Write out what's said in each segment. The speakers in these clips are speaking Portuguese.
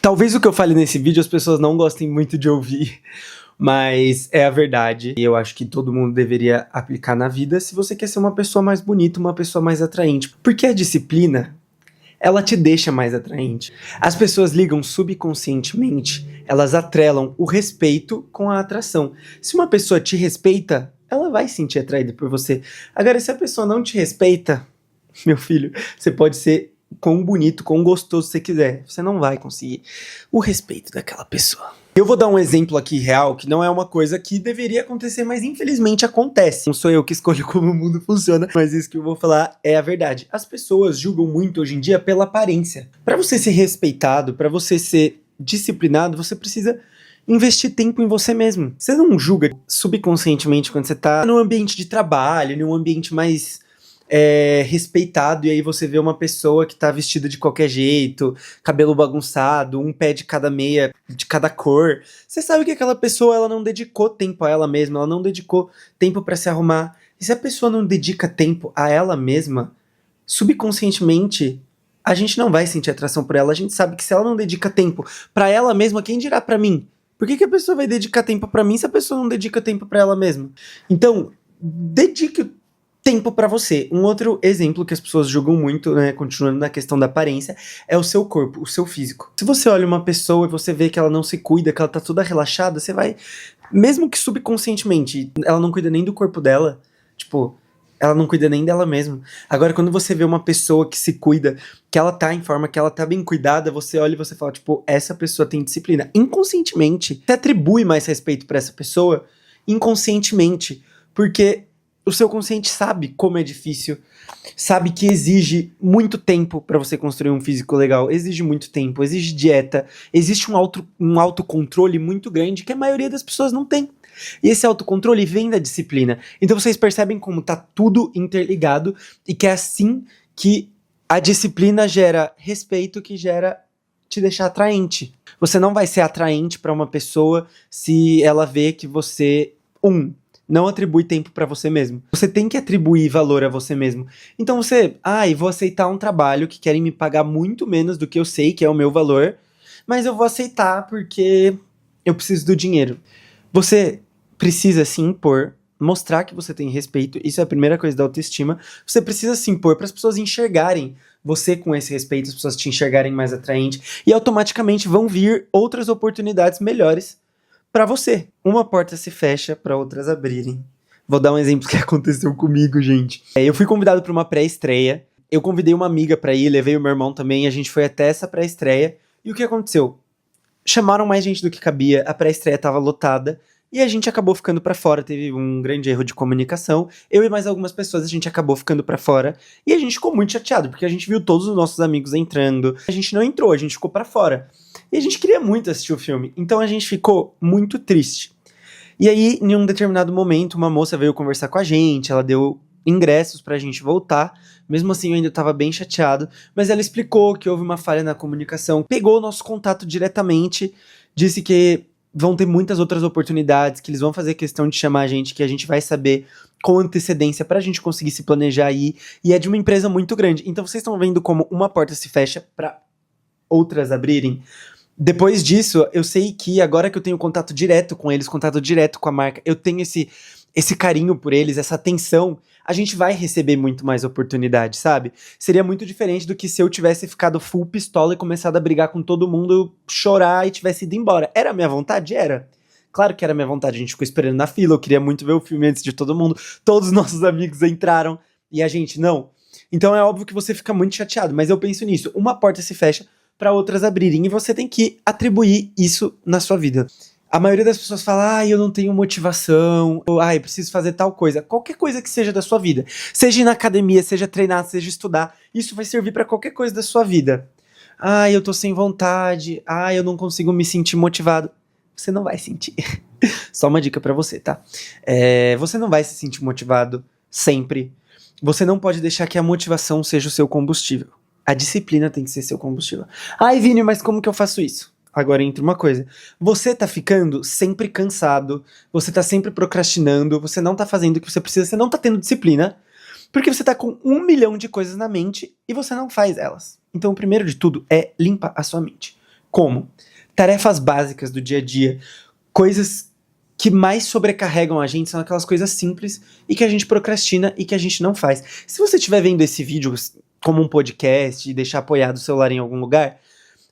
Talvez o que eu fale nesse vídeo as pessoas não gostem muito de ouvir, mas é a verdade. E eu acho que todo mundo deveria aplicar na vida se você quer ser uma pessoa mais bonita, uma pessoa mais atraente. Porque a disciplina, ela te deixa mais atraente. As pessoas ligam subconscientemente, elas atrelam o respeito com a atração. Se uma pessoa te respeita, ela vai se sentir atraída por você. Agora, se a pessoa não te respeita, meu filho, você pode ser quão bonito, quão gostoso você quiser. Você não vai conseguir o respeito daquela pessoa. Eu vou dar um exemplo aqui real, que não é uma coisa que deveria acontecer, mas infelizmente acontece. Não sou eu que escolho como o mundo funciona, mas isso que eu vou falar é a verdade. As pessoas julgam muito hoje em dia pela aparência. Para você ser respeitado, para você ser disciplinado, você precisa investir tempo em você mesmo. Você não julga subconscientemente quando você tá num ambiente de trabalho, num ambiente mais respeitado, e aí você vê uma pessoa que tá vestida de qualquer jeito, cabelo bagunçado, um pé de cada meia, de cada cor. Você sabe que aquela pessoa, ela não dedicou tempo a ela mesma, ela não dedicou tempo pra se arrumar. E se a pessoa não dedica tempo a ela mesma, subconscientemente, a gente não vai sentir atração por ela. A gente sabe que se ela não dedica tempo pra ela mesma, quem dirá pra mim? Por que a pessoa vai dedicar tempo pra mim se a pessoa não dedica tempo pra ela mesma? Então, dedique o tempo pra você. Um outro exemplo que as pessoas julgam muito, né, continuando na questão da aparência, é o seu corpo, o seu físico. Se você olha uma pessoa e você vê que ela não se cuida, que ela tá toda relaxada, você vai, mesmo que subconscientemente, ela não cuida nem do corpo dela, tipo, ela não cuida nem dela mesma. Agora, quando você vê uma pessoa que se cuida, que ela tá em forma, que ela tá bem cuidada, você olha e você fala, tipo, essa pessoa tem disciplina. Inconscientemente, você atribui mais respeito pra essa pessoa, inconscientemente, porque o seu consciente sabe como é difícil, sabe que exige muito tempo pra você construir um físico legal, exige muito tempo, exige dieta, existe um autocontrole muito grande que a maioria das pessoas não tem. E esse autocontrole vem da disciplina. Então vocês percebem como tá tudo interligado e que é assim que a disciplina gera respeito, que gera te deixar atraente. Você não vai ser atraente pra uma pessoa se ela vê que você, não atribui tempo pra você mesmo. Você tem que atribuir valor a você mesmo. Então você, vou aceitar um trabalho que querem me pagar muito menos do que eu sei que é o meu valor, mas eu vou aceitar porque eu preciso do dinheiro. Você precisa se impor, mostrar que você tem respeito, isso é a primeira coisa da autoestima. Você precisa se impor para as pessoas enxergarem você com esse respeito, as pessoas te enxergarem mais atraente, e automaticamente vão vir outras oportunidades melhores pra você. Uma porta se fecha para outras abrirem. Vou dar um exemplo que aconteceu comigo, gente. Eu fui convidado para uma pré-estreia. Eu convidei uma amiga pra ir, levei o meu irmão também. A gente foi até essa pré-estreia. E o que aconteceu? Chamaram mais gente do que cabia. A pré-estreia tava lotada. E a gente acabou ficando pra fora. Teve um grande erro de comunicação. Eu e mais algumas pessoas, a gente acabou ficando pra fora. E a gente ficou muito chateado, porque a gente viu todos os nossos amigos entrando. A gente não entrou, a gente ficou pra fora. E a gente queria muito assistir o filme, então a gente ficou muito triste. E aí, em um determinado momento, uma moça veio conversar com a gente, ela deu ingressos pra gente voltar. Mesmo assim, eu ainda tava bem chateado, mas ela explicou que houve uma falha na comunicação, pegou o nosso contato diretamente, disse que vão ter muitas outras oportunidades, que eles vão fazer questão de chamar a gente, que a gente vai saber com antecedência pra gente conseguir se planejar aí, e é de uma empresa muito grande. Então vocês estão vendo como uma porta se fecha pra outras abrirem. Depois disso, eu sei que agora que eu tenho contato direto com eles, contato direto com a marca, eu tenho esse carinho por eles, essa atenção, a gente vai receber muito mais oportunidades, sabe? Seria muito diferente do que se eu tivesse ficado full pistola e começado a brigar com todo mundo, chorar e tivesse ido embora. Era a minha vontade? Era. Claro que era a minha vontade, a gente ficou esperando na fila, eu queria muito ver o filme antes de todo mundo, todos os nossos amigos entraram e a gente não. Então é óbvio que você fica muito chateado, mas eu penso nisso, uma porta se fecha para outras abrirem, e você tem que atribuir isso na sua vida. A maioria das pessoas fala, eu não tenho motivação, ou eu preciso fazer tal coisa. Qualquer coisa que seja da sua vida. Seja ir na academia, seja treinar, seja estudar, isso vai servir para qualquer coisa da sua vida. Eu tô sem vontade, eu não consigo me sentir motivado. Você não vai sentir. Só uma dica para você, tá? Você não vai se sentir motivado sempre. Você não pode deixar que a motivação seja o seu combustível. A disciplina tem que ser seu combustível. Vini, mas como que eu faço isso? Agora entra uma coisa. Você tá ficando sempre cansado, você tá sempre procrastinando, você não tá fazendo o que você precisa, você não tá tendo disciplina, porque você tá com 1 milhão de coisas na mente e você não faz elas. Então o primeiro de tudo é limpar a sua mente. Como? Tarefas básicas do dia a dia, coisas que mais sobrecarregam a gente são aquelas coisas simples e que a gente procrastina e que a gente não faz. Se você estiver vendo esse vídeo como um podcast e deixar apoiado o celular em algum lugar,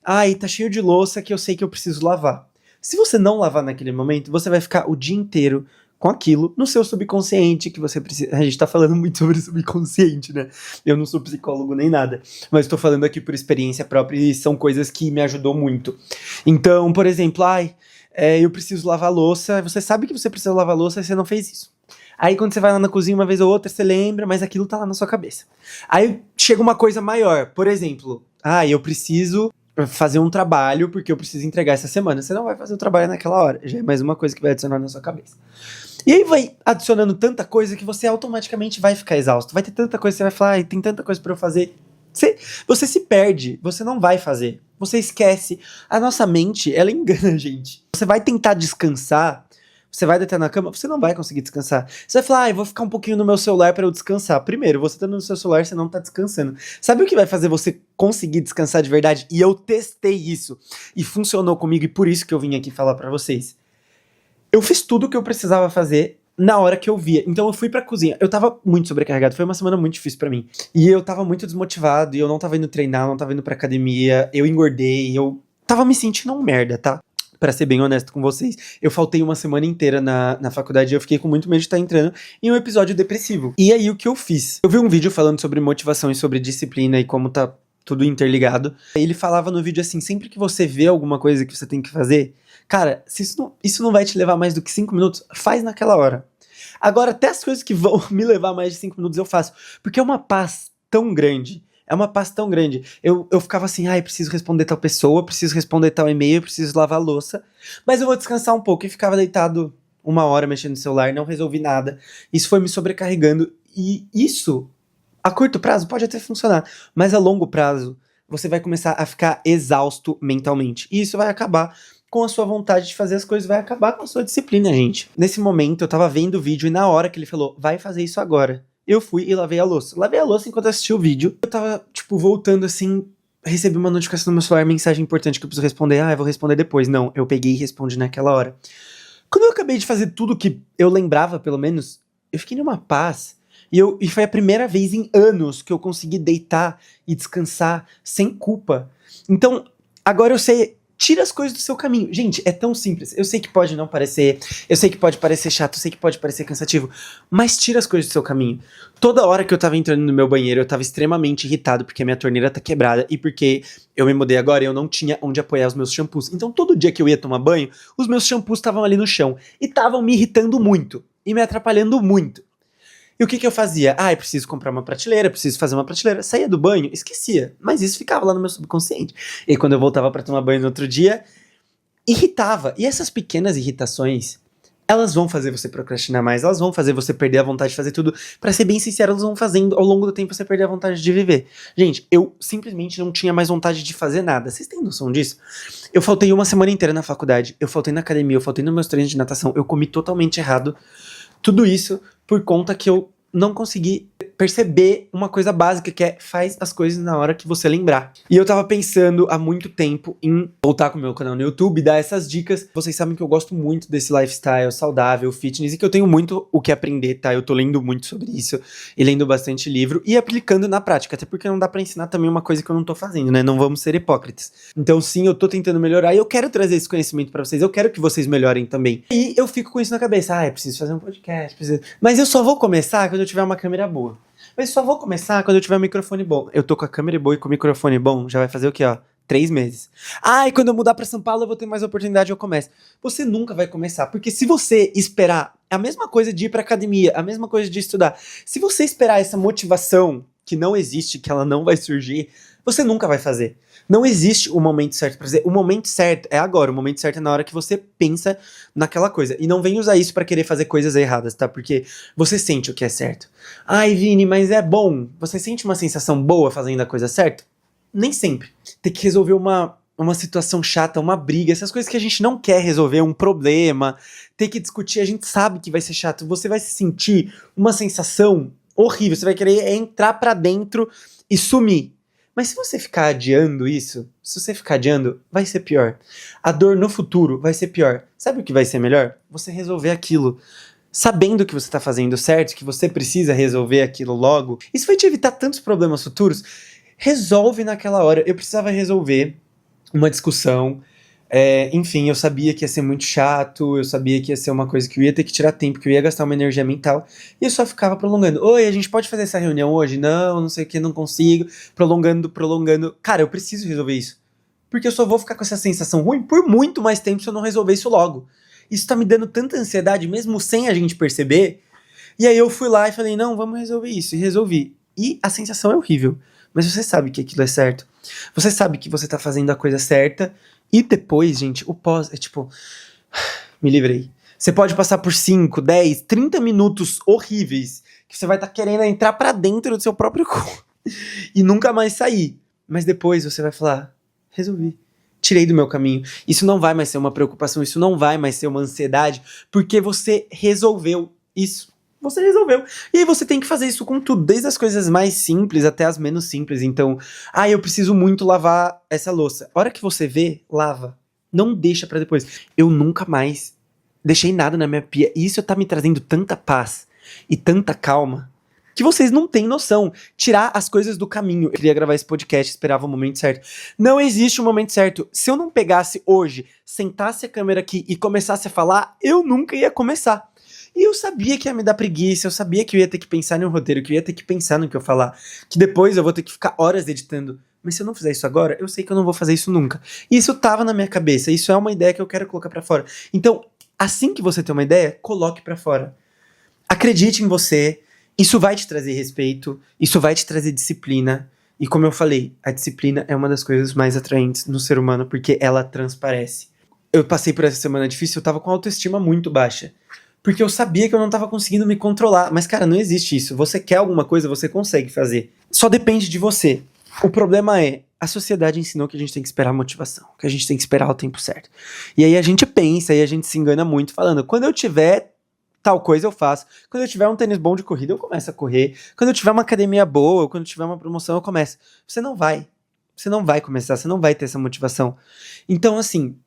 ai, tá cheio de louça que eu sei que eu preciso lavar. Se você não lavar naquele momento, você vai ficar o dia inteiro com aquilo no seu subconsciente que você precisa. A gente tá falando muito sobre subconsciente, né? Eu não sou psicólogo nem nada, mas tô falando aqui por experiência própria e são coisas que me ajudou muito. Então, por exemplo, eu preciso lavar louça, você sabe que você precisa lavar louça e você não fez isso. Aí quando você vai lá na cozinha uma vez ou outra, você lembra, mas aquilo tá lá na sua cabeça. Aí chega uma coisa maior, por exemplo, eu preciso fazer um trabalho porque eu preciso entregar essa semana. Você não vai fazer o trabalho naquela hora, já é mais uma coisa que vai adicionar na sua cabeça. E aí vai adicionando tanta coisa que você automaticamente vai ficar exausto. Vai ter tanta coisa que você vai falar, tem tanta coisa pra eu fazer. Você se perde, você não vai fazer. Você esquece. A nossa mente, ela engana a gente. Você vai tentar descansar, você vai deitar na cama, você não vai conseguir descansar. Você vai falar, eu vou ficar um pouquinho no meu celular pra eu descansar. Primeiro, você tá no seu celular, você não tá descansando. Sabe o que vai fazer você conseguir descansar de verdade? E eu testei isso. E funcionou comigo, e por isso que eu vim aqui falar pra vocês. Eu fiz tudo o que eu precisava fazer na hora que eu via. Então eu fui pra cozinha. Eu tava muito sobrecarregado. Foi uma semana muito difícil pra mim. E eu tava muito desmotivado. E eu não tava indo treinar, não tava indo pra academia. Eu engordei. Eu tava me sentindo um merda, tá? Pra ser bem honesto com vocês. Eu faltei uma semana inteira na faculdade. E eu fiquei com muito medo de estar entrando em um episódio depressivo. E aí o que eu fiz? Eu vi um vídeo falando sobre motivação e sobre disciplina e como tá tudo interligado. Aí ele falava no vídeo assim, sempre que você vê alguma coisa que você tem que fazer, cara, se isso não vai te levar mais do que 5 minutos, faz naquela hora. Agora, até as coisas que vão me levar mais de 5 minutos eu faço. Porque é uma paz tão grande. É uma paz tão grande. Eu ficava assim, preciso responder tal pessoa, preciso responder tal e-mail, preciso lavar a louça. Mas eu vou descansar um pouco. E ficava deitado 1 hora mexendo no celular, não resolvi nada. Isso foi me sobrecarregando. E isso, a curto prazo, pode até funcionar. Mas a longo prazo, você vai começar a ficar exausto mentalmente. E isso vai acabar com a sua vontade de fazer as coisas, vai acabar com a sua disciplina, gente. Nesse momento, eu tava vendo o vídeo e na hora que ele falou, vai fazer isso agora, eu fui e lavei a louça. Lavei a louça enquanto eu assisti o vídeo. Eu tava, voltando assim, recebi uma notificação no meu celular, mensagem importante que eu preciso responder. Eu vou responder depois. Não, eu peguei e respondi naquela hora. Quando eu acabei de fazer tudo que eu lembrava, pelo menos, eu fiquei numa paz. E foi a primeira vez em anos que eu consegui deitar e descansar sem culpa. Então, agora eu sei. Tira as coisas do seu caminho. Gente, é tão simples. Eu sei que pode não parecer, eu sei que pode parecer chato, eu sei que pode parecer cansativo, mas tira as coisas do seu caminho. Toda hora que eu tava entrando no meu banheiro, eu tava extremamente irritado porque a minha torneira tá quebrada e porque eu me mudei agora e eu não tinha onde apoiar os meus shampoos. Então todo dia que eu ia tomar banho, os meus shampoos estavam ali no chão e estavam me irritando muito e me atrapalhando muito. E o que eu fazia? Eu preciso comprar uma prateleira, preciso fazer uma prateleira. Saía do banho, esquecia. Mas isso ficava lá no meu subconsciente. E quando eu voltava pra tomar banho no outro dia, irritava. E essas pequenas irritações, elas vão fazer você procrastinar mais, elas vão fazer você perder a vontade de fazer tudo. Pra ser bem sincero, elas vão fazendo ao longo do tempo você perder a vontade de viver. Gente, eu simplesmente não tinha mais vontade de fazer nada. Vocês têm noção disso? Eu faltei uma semana inteira na faculdade, eu faltei na academia, eu faltei nos meus treinos de natação, eu comi totalmente errado. Tudo isso por conta que eu não consegui perceber uma coisa básica, que é faz as coisas na hora que você lembrar. E eu tava pensando há muito tempo em voltar com o meu canal no YouTube e dar essas dicas. Vocês sabem que eu gosto muito desse lifestyle saudável, fitness, e que eu tenho muito o que aprender, tá? Eu tô lendo muito sobre isso e lendo bastante livro e aplicando na prática, até porque não dá pra ensinar também uma coisa que eu não tô fazendo, né? Não vamos ser hipócritas. Então sim, eu tô tentando melhorar e eu quero trazer esse conhecimento pra vocês, eu quero que vocês melhorem também. E eu fico com isso na cabeça, eu preciso fazer um podcast, preciso... Mas eu só vou começar quando eu tiver uma câmera boa. Mas só vou começar quando eu tiver um microfone bom. Eu tô com a câmera boa e com o microfone bom, já vai fazer o quê, ó? 3 meses. E quando eu mudar pra São Paulo eu vou ter mais oportunidade, eu começo. Você nunca vai começar, porque se você esperar, é a mesma coisa de ir pra academia, a mesma coisa de estudar. Se você esperar essa motivação, que não existe, que ela não vai surgir, você nunca vai fazer. Não existe o momento certo pra fazer. O momento certo é agora. O momento certo é na hora que você pensa naquela coisa. E não vem usar isso pra querer fazer coisas erradas, tá? Porque você sente o que é certo. Vini, mas é bom. Você sente uma sensação boa fazendo a coisa certa? Nem sempre. Ter que resolver uma situação chata, uma briga, essas coisas que a gente não quer resolver, um problema, ter que discutir, a gente sabe que vai ser chato. Você vai se sentir uma sensação horrível. Você vai querer entrar pra dentro e sumir. Mas se você ficar adiando isso, se você ficar adiando, vai ser pior. A dor no futuro vai ser pior. Sabe o que vai ser melhor? Você resolver aquilo. Sabendo que você tá fazendo certo, que você precisa resolver aquilo logo. Isso vai te evitar tantos problemas futuros. Resolve naquela hora. Eu precisava resolver uma discussão. Enfim, eu sabia que ia ser muito chato, eu sabia que ia ser uma coisa que eu ia ter que tirar tempo, que eu ia gastar uma energia mental, e eu só ficava prolongando. Oi, a gente pode fazer essa reunião hoje? Não, não sei o que, não consigo. Prolongando. Cara, eu preciso resolver isso. Porque eu só vou ficar com essa sensação ruim por muito mais tempo se eu não resolver isso logo. Isso tá me dando tanta ansiedade, mesmo sem a gente perceber. E aí eu fui lá e falei, não, vamos resolver isso. E resolvi. E a sensação é horrível. Mas você sabe que aquilo é certo. Você sabe que você tá fazendo a coisa certa. E depois, gente, o pós é tipo... Me livrei. Você pode passar por 5, 10, 30 minutos horríveis. Que você vai estar querendo entrar pra dentro do seu próprio corpo. E nunca mais sair. Mas depois você vai falar, resolvi. Tirei do meu caminho. Isso não vai mais ser uma preocupação, isso não vai mais ser uma ansiedade, porque você resolveu isso. Você resolveu. E aí você tem que fazer isso com tudo, desde as coisas mais simples até as menos simples. Então, eu preciso muito lavar essa louça. A hora que você vê, lava. Não deixa pra depois. Eu nunca mais deixei nada na minha pia. E isso tá me trazendo tanta paz e tanta calma que vocês não têm noção. Tirar as coisas do caminho. Eu queria gravar esse podcast, esperava o momento certo. Não existe um momento certo. Se eu não pegasse hoje, sentasse a câmera aqui e começasse a falar, eu nunca ia começar. E eu sabia que ia me dar preguiça, eu sabia que eu ia ter que pensar no roteiro, que eu ia ter que pensar no que eu falar, que depois eu vou ter que ficar horas editando. Mas se eu não fizer isso agora, eu sei que eu não vou fazer isso nunca. E isso tava na minha cabeça, isso é uma ideia que eu quero colocar pra fora. Então, assim que você tem uma ideia, coloque pra fora. Acredite em você. Isso vai te trazer respeito, isso vai te trazer disciplina. E como eu falei, a disciplina é uma das coisas mais atraentes no ser humano, porque ela transparece. Eu passei por essa semana difícil, eu tava com a autoestima muito baixa. Porque eu sabia que eu não tava conseguindo me controlar. Mas, cara, não existe isso. Você quer alguma coisa, você consegue fazer. Só depende de você. O problema é, a sociedade ensinou que a gente tem que esperar a motivação, que a gente tem que esperar o tempo certo. E aí a gente pensa, e a gente se engana muito, falando, quando eu tiver tal coisa eu faço. Quando eu tiver um tênis bom de corrida, eu começo a correr. Quando eu tiver uma academia boa, ou quando eu tiver uma promoção, eu começo. Você não vai. Você não vai começar, você não vai ter essa motivação. Então, assim,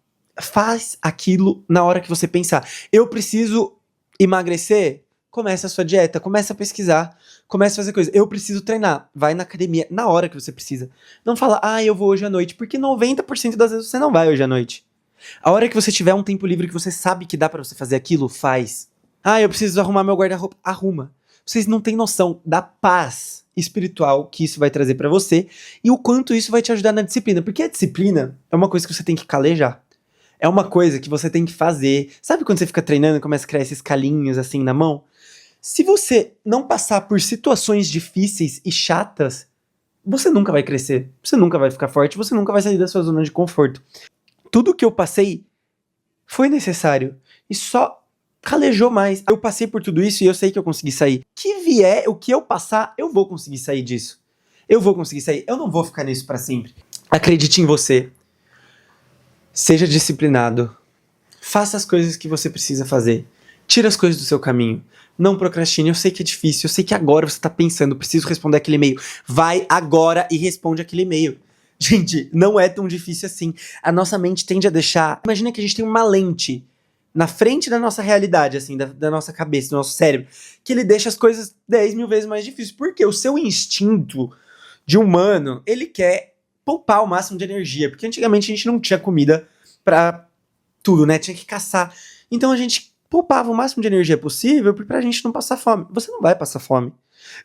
faz aquilo na hora que você pensar. Eu preciso emagrecer? Começa a sua dieta, começa a pesquisar, começa a fazer coisa. Eu preciso treinar, vai na academia na hora que você precisa. Não fala, eu vou hoje à noite, porque 90% das vezes você não vai hoje à noite. A hora que você tiver um tempo livre que você sabe que dá pra você fazer aquilo, faz. Eu preciso arrumar meu guarda-roupa. Arruma. Vocês não têm noção da paz espiritual que isso vai trazer pra você e o quanto isso vai te ajudar na disciplina. Porque a disciplina é uma coisa que você tem que calejar. É uma coisa que você tem que fazer. Sabe quando você fica treinando e começa a criar esses calinhos assim na mão? Se você não passar por situações difíceis e chatas, você nunca vai crescer. Você nunca vai ficar forte. Você nunca vai sair da sua zona de conforto. Tudo que eu passei foi necessário. E só calejou mais. Eu passei por tudo isso e eu sei que eu consegui sair. Que vier, o que eu passar, eu vou conseguir sair disso. Eu vou conseguir sair. Eu não vou ficar nisso pra sempre. Acredite em você. Seja disciplinado. Faça as coisas que você precisa fazer. Tira as coisas do seu caminho. Não procrastine. Eu sei que é difícil. Eu sei que agora você tá pensando, preciso responder aquele e-mail. Vai agora e responde aquele e-mail. Gente, não é tão difícil assim. A nossa mente tende a deixar... Imagina que a gente tem uma lente na frente da nossa realidade, assim, da nossa cabeça, do nosso cérebro, que ele deixa as coisas 10 mil vezes mais difíceis. Porque o seu instinto de humano, ele quer poupar o máximo de energia. Porque antigamente a gente não tinha comida pra tudo, né? Tinha que caçar. Então a gente poupava o máximo de energia possível pra gente não passar fome. Você não vai passar fome.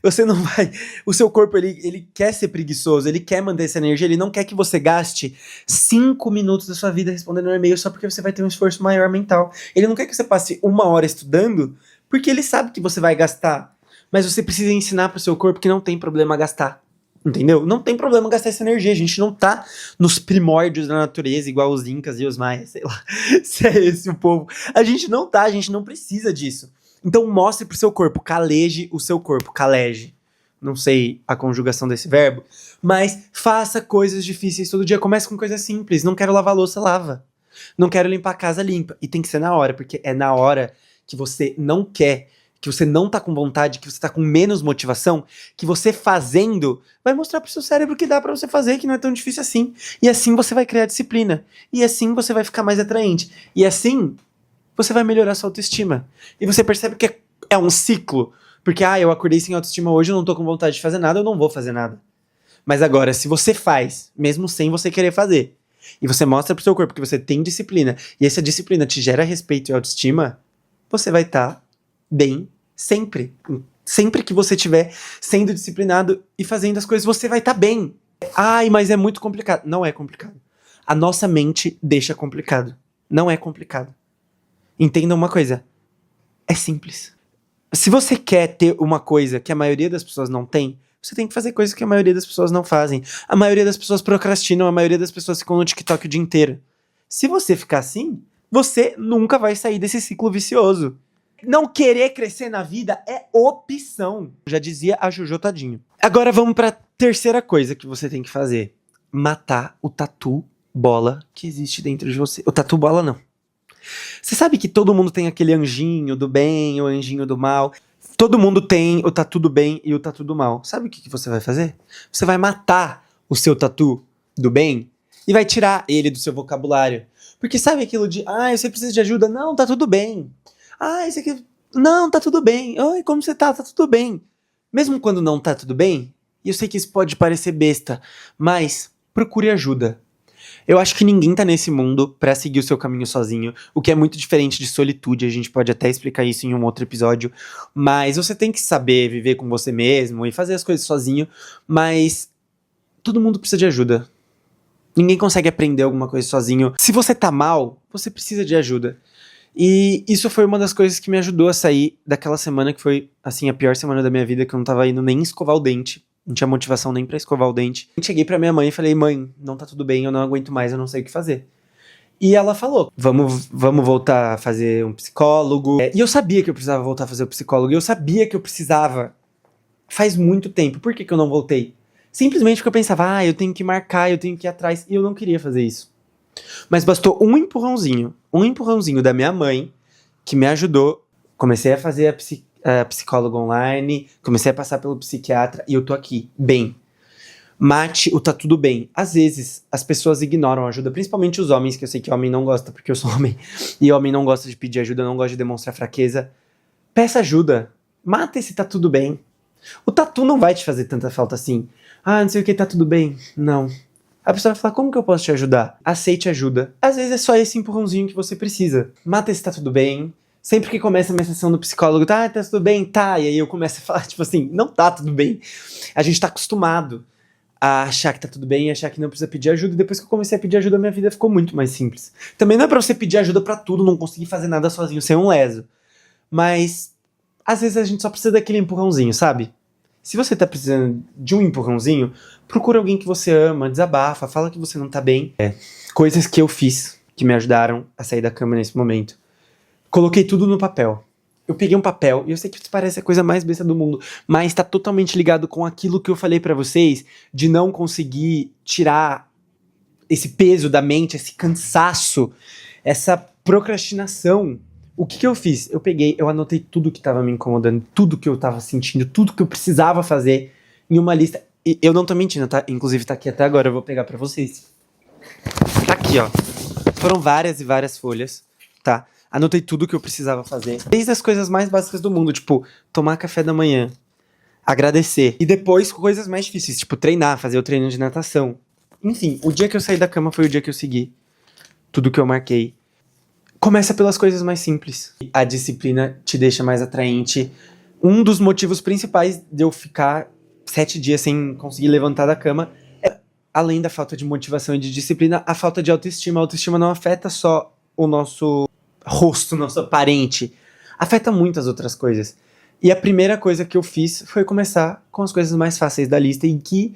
Você não vai... O seu corpo, ele quer ser preguiçoso, ele quer manter essa energia, ele não quer que você gaste 5 minutos da sua vida respondendo um e-mail só porque você vai ter um esforço maior mental. Ele não quer que você passe 1 hora estudando, porque ele sabe que você vai gastar. Mas você precisa ensinar pro seu corpo que não tem problema gastar. Entendeu? Não tem problema gastar essa energia. A gente não tá nos primórdios da natureza, igual os incas e os maias, sei lá. Se é esse o povo. A gente não precisa disso. Então mostre pro seu corpo, caleje o seu corpo, caleje. Não sei a conjugação desse verbo, mas faça coisas difíceis todo dia. Comece com coisas simples. Não quero lavar louça, lava. Não quero limpar a casa, limpa. E tem que ser na hora, porque é na hora que você não quer que você não tá com vontade, que você tá com menos motivação, que você fazendo vai mostrar pro seu cérebro que dá pra você fazer, que não é tão difícil assim. E assim você vai criar disciplina. E assim você vai ficar mais atraente. E assim você vai melhorar sua autoestima. E você percebe que é um ciclo. Porque, eu acordei sem autoestima hoje, eu não tô com vontade de fazer nada, eu não vou fazer nada. Mas agora, se você faz, mesmo sem você querer fazer, e você mostra pro seu corpo que você tem disciplina, e essa disciplina te gera respeito e autoestima, você vai estar bem sempre. Sempre que você estiver sendo disciplinado e fazendo as coisas, você vai estar bem. Ai, mas é muito complicado. Não é complicado. A nossa mente deixa complicado. Não é complicado. Entenda uma coisa. É simples. Se você quer ter uma coisa que a maioria das pessoas não tem, você tem que fazer coisas que a maioria das pessoas não fazem. A maioria das pessoas procrastinam, a maioria das pessoas ficam no TikTok o dia inteiro. Se você ficar assim, você nunca vai sair desse ciclo vicioso. Não querer crescer na vida é opção. Já dizia a Jojo Todinho. Agora vamos pra terceira coisa que você tem que fazer. Matar o tatu bola que existe dentro de você. O tatu bola não. Você sabe que todo mundo tem aquele anjinho do bem, o anjinho do mal. Todo mundo tem o tatu do bem e o tatu do mal. Sabe o que você vai fazer? Você vai matar o seu tatu do bem e vai tirar ele do seu vocabulário. Porque sabe aquilo de, você precisa de ajuda? Não, tá tudo bem. Isso aqui... Não, tá tudo bem. Oi, como você tá? Tá tudo bem. Mesmo quando não tá tudo bem, e eu sei que isso pode parecer besta, mas procure ajuda. Eu acho que ninguém tá nesse mundo pra seguir o seu caminho sozinho, o que é muito diferente de solitude, a gente pode até explicar isso em um outro episódio, mas você tem que saber viver com você mesmo e fazer as coisas sozinho, mas todo mundo precisa de ajuda. Ninguém consegue aprender alguma coisa sozinho. Se você tá mal, você precisa de ajuda. E isso foi uma das coisas que me ajudou a sair daquela semana que foi, assim, a pior semana da minha vida, que eu não tava indo nem escovar o dente. Não tinha motivação nem pra escovar o dente. Eu cheguei pra minha mãe e falei, mãe, não tá tudo bem, eu não aguento mais, eu não sei o que fazer. E ela falou, vamos voltar a fazer um psicólogo. E eu sabia que eu precisava voltar a fazer o psicólogo, e eu sabia que eu precisava faz muito tempo. Por que eu não voltei? Simplesmente porque eu pensava, eu tenho que marcar, eu tenho que ir atrás, e eu não queria fazer isso. Mas bastou um empurrãozinho da minha mãe, que me ajudou. Comecei a fazer a psicóloga online, comecei a passar pelo psiquiatra e eu tô aqui, bem. Mate o tá tudo bem. Às vezes, as pessoas ignoram ajuda, principalmente os homens, que eu sei que homem não gosta, porque eu sou homem, e homem não gosta de pedir ajuda, não gosta de demonstrar fraqueza. Peça ajuda. Mata esse tá tudo bem. O tatu não vai te fazer tanta falta assim. Não sei o que, tá tudo bem. Não. A pessoa vai falar, como que eu posso te ajudar? Aceite ajuda. Às vezes é só esse empurrãozinho que você precisa. Mata esse tá tudo bem. Sempre que começa a minha sessão do psicólogo, tá tudo bem? Tá. E aí eu começo a falar, tipo assim, não tá tudo bem. A gente tá acostumado a achar que tá tudo bem e achar que não precisa pedir ajuda. E depois que eu comecei a pedir ajuda, minha vida ficou muito mais simples. Também não é pra você pedir ajuda pra tudo, não conseguir fazer nada sozinho, ser um leso. Mas, às vezes a gente só precisa daquele empurrãozinho, sabe? Se você tá precisando de um empurrãozinho, procura alguém que você ama, desabafa, fala que você não tá bem. Coisas que eu fiz que me ajudaram a sair da cama nesse momento. Coloquei tudo no papel. Eu peguei um papel, e eu sei que isso parece a coisa mais besta do mundo, mas tá totalmente ligado com aquilo que eu falei pra vocês, de não conseguir tirar esse peso da mente, esse cansaço, essa procrastinação. O que eu fiz? Eu anotei tudo que tava me incomodando, tudo que eu tava sentindo, tudo que eu precisava fazer em uma lista. E eu não tô mentindo, tá? Inclusive tá aqui até agora, eu vou pegar pra vocês. Tá aqui, ó. Foram várias e várias folhas, tá? Anotei tudo que eu precisava fazer. Desde as coisas mais básicas do mundo, tipo, tomar café da manhã, agradecer. E depois coisas mais difíceis, tipo, treinar, fazer o treino de natação. Enfim, o dia que eu saí da cama foi o dia que eu segui tudo que eu marquei. Começa pelas coisas mais simples. A disciplina te deixa mais atraente. Um dos motivos principais de eu ficar 7 dias sem conseguir levantar da cama é, além da falta de motivação e de disciplina, a falta de autoestima. A autoestima não afeta só o nosso rosto, nosso aparente. Afeta muitas outras coisas. E a primeira coisa que eu fiz foi começar com as coisas mais fáceis da lista e que,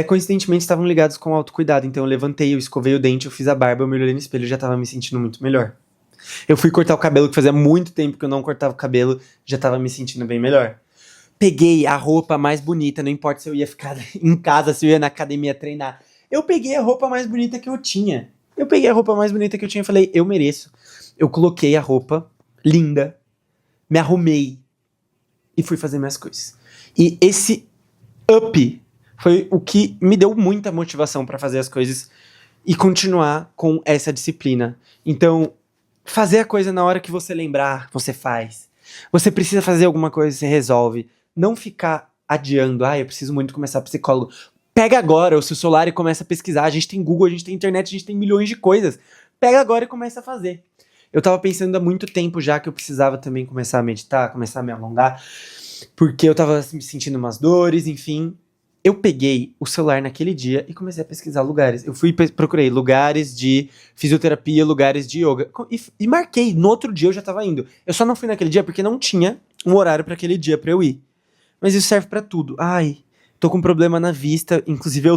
coincidentemente, estavam ligados com o autocuidado. Então eu levantei, eu escovei o dente, eu fiz a barba, eu me olhei no espelho e já tava me sentindo muito melhor. Eu fui cortar o cabelo, que fazia muito tempo que eu não cortava o cabelo, já tava me sentindo bem melhor. Peguei a roupa mais bonita, não importa se eu ia ficar em casa, se eu ia na academia treinar. Eu peguei a roupa mais bonita que eu tinha. E falei, eu mereço. Eu coloquei a roupa linda, me arrumei, e fui fazer minhas coisas. E esse up foi o que me deu muita motivação pra fazer as coisas e continuar com essa disciplina. Então, fazer a coisa na hora que você lembrar, você faz. Você precisa fazer alguma coisa, você resolve. Não ficar adiando. Eu preciso muito começar psicólogo. Pega agora o seu celular e começa a pesquisar. A gente tem Google, a gente tem internet, a gente tem milhões de coisas. Pega agora e começa a fazer. Eu tava pensando há muito tempo já que eu precisava também começar a meditar, começar a me alongar, porque eu tava me sentindo umas dores, enfim. Eu peguei o celular naquele dia e comecei a pesquisar lugares. Eu procurei lugares de fisioterapia, lugares de yoga. E marquei. No outro dia eu já tava indo. Eu só não fui naquele dia porque não tinha um horário pra aquele dia pra eu ir. Mas isso serve pra tudo. Tô com problema na vista. Inclusive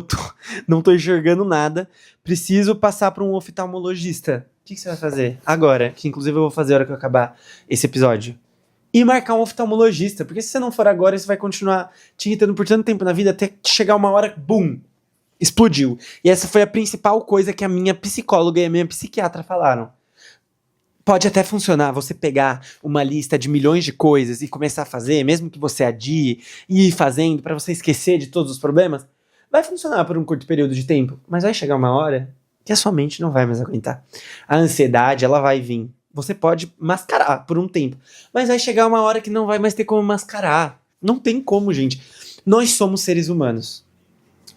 não tô enxergando nada. Preciso passar pra um oftalmologista. O que você vai fazer agora? Que inclusive eu vou fazer a hora que eu acabar esse episódio. E marcar um oftalmologista, porque se você não for agora, você vai continuar te irritando por tanto tempo na vida até chegar uma hora, bum, explodiu. E essa foi a principal coisa que a minha psicóloga e a minha psiquiatra falaram. Pode até funcionar você pegar uma lista de milhões de coisas e começar a fazer, mesmo que você adie e ir fazendo pra você esquecer de todos os problemas. Vai funcionar por um curto período de tempo, mas vai chegar uma hora que a sua mente não vai mais aguentar. A ansiedade, ela vai vir. Você pode mascarar por um tempo, mas vai chegar uma hora que não vai mais ter como mascarar. Não tem como, gente. Nós somos seres humanos.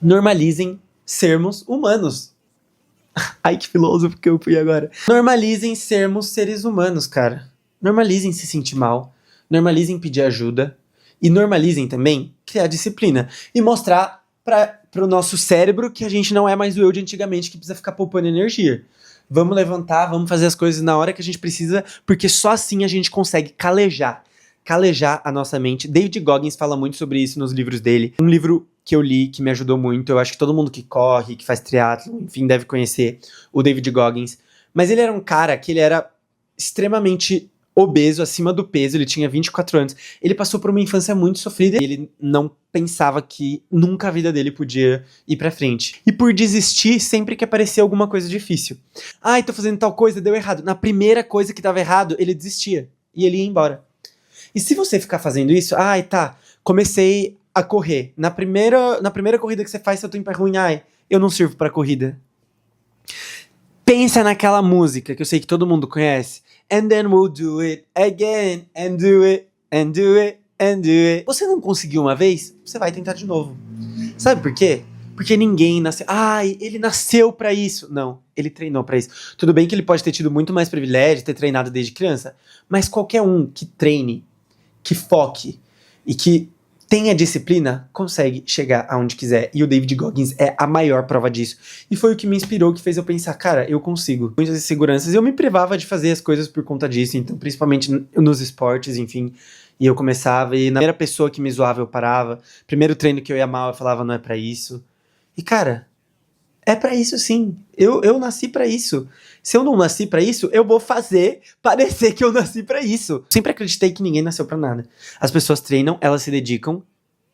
Normalizem sermos humanos. Ai, que filósofo que eu fui agora. Normalizem sermos seres humanos, cara. Normalizem se sentir mal. Normalizem pedir ajuda. E normalizem também criar disciplina. E mostrar pro nosso cérebro que a gente não é mais o eu de antigamente que precisa ficar poupando energia. Vamos levantar, vamos fazer as coisas na hora que a gente precisa, porque só assim a gente consegue calejar a nossa mente. David Goggins fala muito sobre isso nos livros dele. Um livro que eu li, que me ajudou muito, eu acho que todo mundo que corre, que faz triatlo, enfim, deve conhecer o David Goggins. Mas ele era um cara que ele era extremamente obeso, acima do peso, ele tinha 24 anos. Ele passou por uma infância muito sofrida e ele não pensava que nunca a vida dele podia ir pra frente. E por desistir, sempre que aparecia alguma coisa difícil. Tô fazendo tal coisa, deu errado. Na primeira coisa que dava errado, ele desistia. E ele ia embora. E se você ficar fazendo isso, comecei a correr. Na primeira corrida que você faz, seu tempo é ruim, eu não sirvo pra corrida. Pensa naquela música que eu sei que todo mundo conhece. And then we'll do it again, and do it, and do it, and do it. Você não conseguiu uma vez? Você vai tentar de novo. Sabe por quê? Porque ninguém nasceu. Ele nasceu pra isso. Não, ele treinou pra isso. Tudo bem que ele pode ter tido muito mais privilégio, ter treinado desde criança, mas qualquer um que treine, que foque e que tenha disciplina, consegue chegar aonde quiser. E o David Goggins é a maior prova disso. E foi o que me inspirou, que fez eu pensar, cara, eu consigo. Muitas inseguranças, eu me privava de fazer as coisas por conta disso, então principalmente nos esportes, enfim. E eu começava, e na primeira pessoa que me zoava eu parava. Primeiro treino que eu ia mal, eu falava, não é pra isso. E cara, é pra isso sim. Eu nasci pra isso. Se eu não nasci pra isso, eu vou fazer parecer que eu nasci pra isso. Sempre acreditei que ninguém nasceu pra nada. As pessoas treinam, elas se dedicam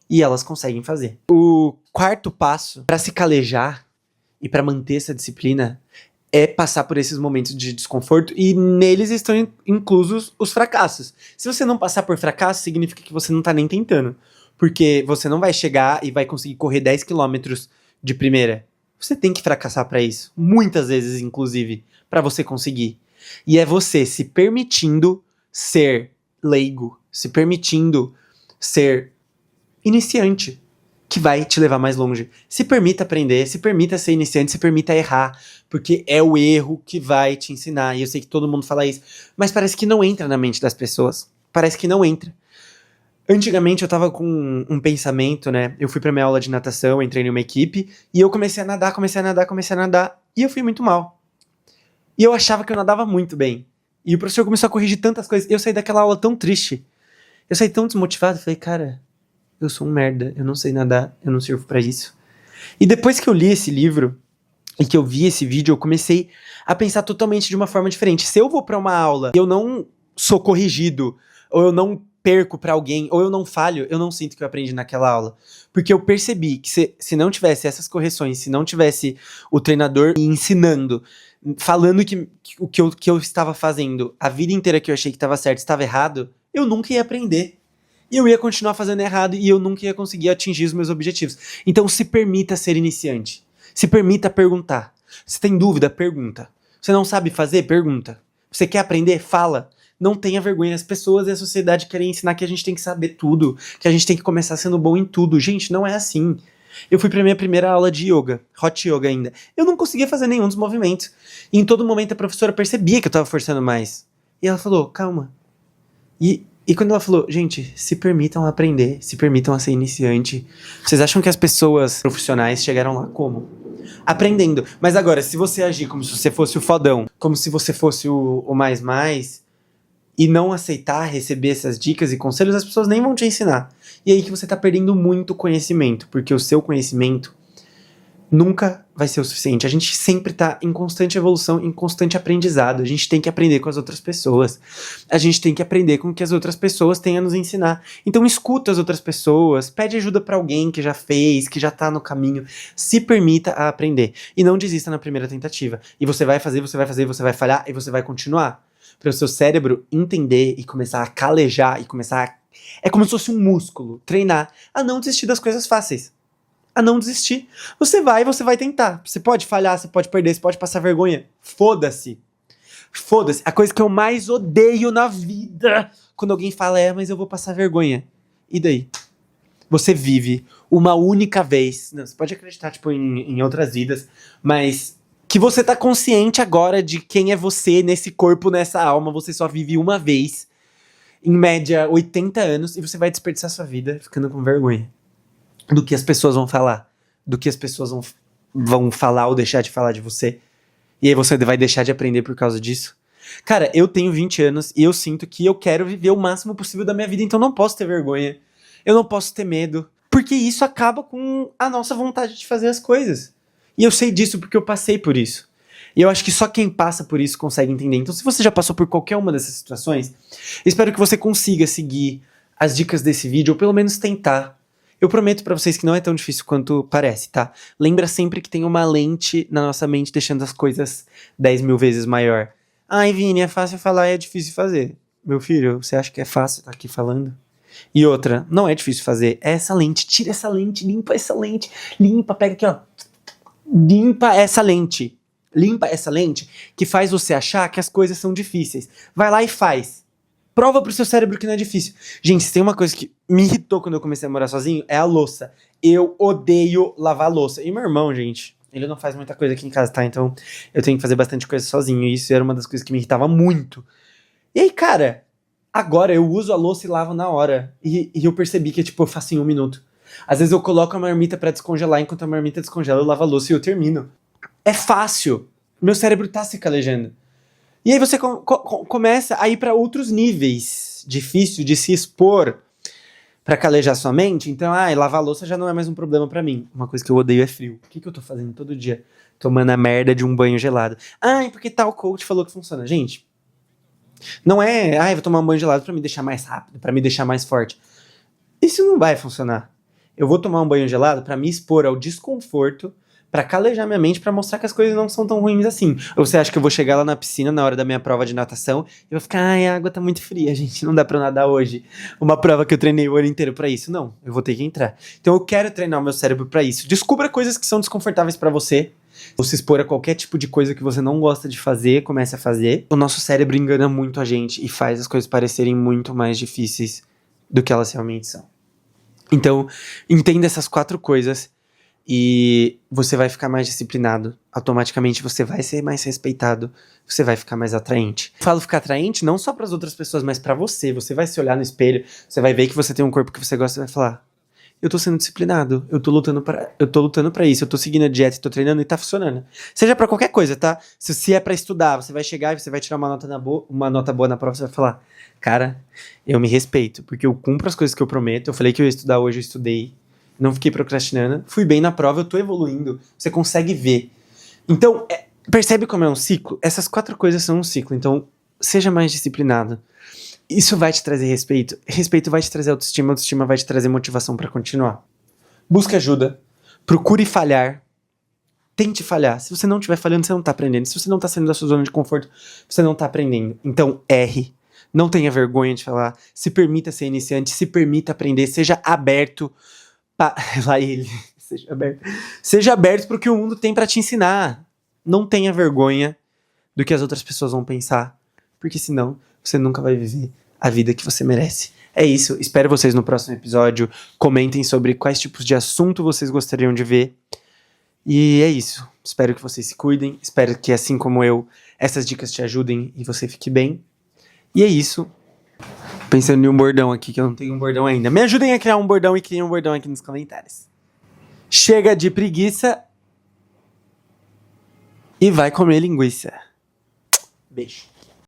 e elas conseguem fazer. O quarto passo pra se calejar e pra manter essa disciplina é passar por esses momentos de desconforto, e neles estão inclusos os fracassos. Se você não passar por fracasso, significa que você não tá nem tentando. Porque você não vai chegar e vai conseguir correr 10 quilômetros de primeira. Você tem que fracassar pra isso. Muitas vezes, inclusive, pra você conseguir. E é você se permitindo ser leigo, se permitindo ser iniciante, que vai te levar mais longe. Se permita aprender, se permita ser iniciante, se permita errar, porque é o erro que vai te ensinar. E eu sei que todo mundo fala isso, mas parece que não entra na mente das pessoas. Parece que não entra. Antigamente eu tava com um pensamento, né? Eu fui pra minha aula de natação, entrei numa equipe, e eu comecei a nadar, e eu fui muito mal. E eu achava que eu nadava muito bem. E o professor começou a corrigir tantas coisas, eu saí daquela aula tão triste. Eu saí tão desmotivado, falei, cara, eu sou um merda, eu não sei nadar, eu não sirvo pra isso. E depois que eu li esse livro, e que eu vi esse vídeo, eu comecei a pensar totalmente de uma forma diferente. Se eu vou pra uma aula e eu não sou corrigido, ou eu não perco pra alguém, ou eu não falho, eu não sinto que eu aprendi naquela aula. Porque eu percebi que se não tivesse essas correções, se não tivesse o treinador me ensinando, falando que o que eu estava fazendo, a vida inteira que eu achei que estava certo, estava errado, eu nunca ia aprender. E eu ia continuar fazendo errado e eu nunca ia conseguir atingir os meus objetivos. Então se permita ser iniciante. Se permita perguntar. Se tem dúvida, pergunta. Você não sabe fazer? Pergunta. Você quer aprender? Fala. Não tenha vergonha. As pessoas e a sociedade querem ensinar que a gente tem que saber tudo, que a gente tem que começar sendo bom em tudo. Gente, não é assim. Eu fui pra minha primeira aula de yoga, hot yoga ainda. Eu não conseguia fazer nenhum dos movimentos. E em todo momento a professora percebia que eu tava forçando mais. E ela falou, calma. E quando ela falou, gente, se permitam aprender, se permitam a ser iniciante. Vocês acham que as pessoas profissionais chegaram lá como? Aprendendo. Mas agora, se você agir como se você fosse o fodão, como se você fosse o mais, e não aceitar receber essas dicas e conselhos, as pessoas nem vão te ensinar. E aí que você tá perdendo muito conhecimento, porque o seu conhecimento nunca vai ser o suficiente. A gente sempre tá em constante evolução, em constante aprendizado. A gente tem que aprender com as outras pessoas. A gente tem que aprender com o que as outras pessoas têm a nos ensinar. Então escuta as outras pessoas, pede ajuda pra alguém que já fez, que já tá no caminho. Se permita a aprender. E não desista na primeira tentativa. E você vai fazer, você vai falhar e você vai continuar. Para o seu cérebro entender e começar a calejar e começar a... É como se fosse um músculo. Treinar a não desistir das coisas fáceis. A não desistir. Você vai tentar. Você pode falhar, você pode perder, você pode passar vergonha. Foda-se. Foda-se. A coisa que eu mais odeio na vida. Quando alguém fala, mas eu vou passar vergonha. E daí? Você vive uma única vez. Não, você pode acreditar, tipo, em outras vidas. Mas que você tá consciente agora de quem é você nesse corpo, nessa alma. Você só vive uma vez. Em média, 80 anos. E você vai desperdiçar sua vida ficando com vergonha do que as pessoas vão falar, do que as pessoas vão falar ou deixar de falar de você. E aí você vai deixar de aprender por causa disso. Cara, eu tenho 20 anos e eu sinto que eu quero viver o máximo possível da minha vida, então não posso ter vergonha. Eu não posso ter medo, porque isso acaba com a nossa vontade de fazer as coisas. E eu sei disso porque eu passei por isso. E eu acho que só quem passa por isso consegue entender. Então se você já passou por qualquer uma dessas situações, espero que você consiga seguir as dicas desse vídeo, ou pelo menos tentar. Eu prometo pra vocês que não é tão difícil quanto parece, tá? Lembra sempre que tem uma lente na nossa mente deixando as coisas 10 mil vezes maior. Ai, Vini, é fácil falar e é difícil fazer. Meu filho, você acha que é fácil estar aqui falando? E outra, não é difícil fazer. É essa lente, tira essa lente, limpa essa lente. Limpa, pega aqui, ó. Limpa essa lente. Limpa essa lente que faz você achar que as coisas são difíceis. Vai lá e faz. Prova pro seu cérebro que não é difícil. Gente, se tem uma coisa que me irritou quando eu comecei a morar sozinho, é a louça. Eu odeio lavar louça. E meu irmão, gente, ele não faz muita coisa aqui em casa, tá? Então eu tenho que fazer bastante coisa sozinho. E isso era uma das coisas que me irritava muito. E aí, cara, agora eu uso a louça e lavo na hora. E eu percebi que, tipo, eu faço em 1 minuto. Às vezes eu coloco a marmita pra descongelar, enquanto a marmita descongela, eu lavo a louça e eu termino. É fácil. Meu cérebro tá se calejando. E aí você começa a ir para outros níveis. Difícil de se expor para calejar sua mente. Então, lavar a louça já não é mais um problema para mim. Uma coisa que eu odeio é frio. O que eu tô fazendo todo dia? Tomando a merda de um banho gelado. Porque tal coach falou que funciona. Gente, não é... vou tomar um banho gelado para me deixar mais rápido, para me deixar mais forte. Isso não vai funcionar. Eu vou tomar um banho gelado para me expor ao desconforto, pra calejar minha mente, pra mostrar que as coisas não são tão ruins assim. Ou você acha que eu vou chegar lá na piscina na hora da minha prova de natação e vou ficar, a água tá muito fria, gente, não dá pra eu nadar hoje. Uma prova que eu treinei o ano inteiro pra isso. Não, eu vou ter que entrar. Então eu quero treinar o meu cérebro pra isso. Descubra coisas que são desconfortáveis pra você. Ou se expor a qualquer tipo de coisa que você não gosta de fazer, comece a fazer. O nosso cérebro engana muito a gente e faz as coisas parecerem muito mais difíceis do que elas realmente são. Então, entenda essas 4 coisas. E você vai ficar mais disciplinado. Automaticamente você vai ser mais respeitado. Você vai ficar mais atraente. Eu falo ficar atraente não só para as outras pessoas, mas para você. Você vai se olhar no espelho, você vai ver que você tem um corpo que você gosta e vai falar: eu tô sendo disciplinado, eu tô lutando pra isso, eu tô seguindo a dieta, tô treinando e tá funcionando. Seja pra qualquer coisa, tá? Se é pra estudar, você vai chegar e você vai tirar uma nota boa na prova, você vai falar: cara, eu me respeito, porque eu cumpro as coisas que eu prometo. Eu falei que eu ia estudar hoje, eu estudei. Não fiquei procrastinando, fui bem na prova, eu tô evoluindo. Você consegue ver. Então, percebe como é um ciclo? Essas 4 coisas são um ciclo, então seja mais disciplinado. Isso vai te trazer respeito. Respeito vai te trazer autoestima, autoestima vai te trazer motivação pra continuar. Busque ajuda, procure falhar, tente falhar. Se você não estiver falhando, você não tá aprendendo. Se você não tá saindo da sua zona de conforto, você não tá aprendendo. Então, erre. Não tenha vergonha de falar. Se permita ser iniciante, se permita aprender, seja aberto. Lá ele. Seja aberto. Seja aberto pro que o mundo tem pra te ensinar. Não tenha vergonha do que as outras pessoas vão pensar. Porque senão você nunca vai viver a vida que você merece. É isso. Espero vocês no próximo episódio. Comentem sobre quais tipos de assunto vocês gostariam de ver. E é isso. Espero que vocês se cuidem. Espero que, assim como eu, essas dicas te ajudem e você fique bem. E é isso. Pensando em um bordão aqui, que eu não tenho um bordão ainda. Me ajudem a criar um bordão e criem um bordão aqui nos comentários. Chega de preguiça e vai comer linguiça. Beijo.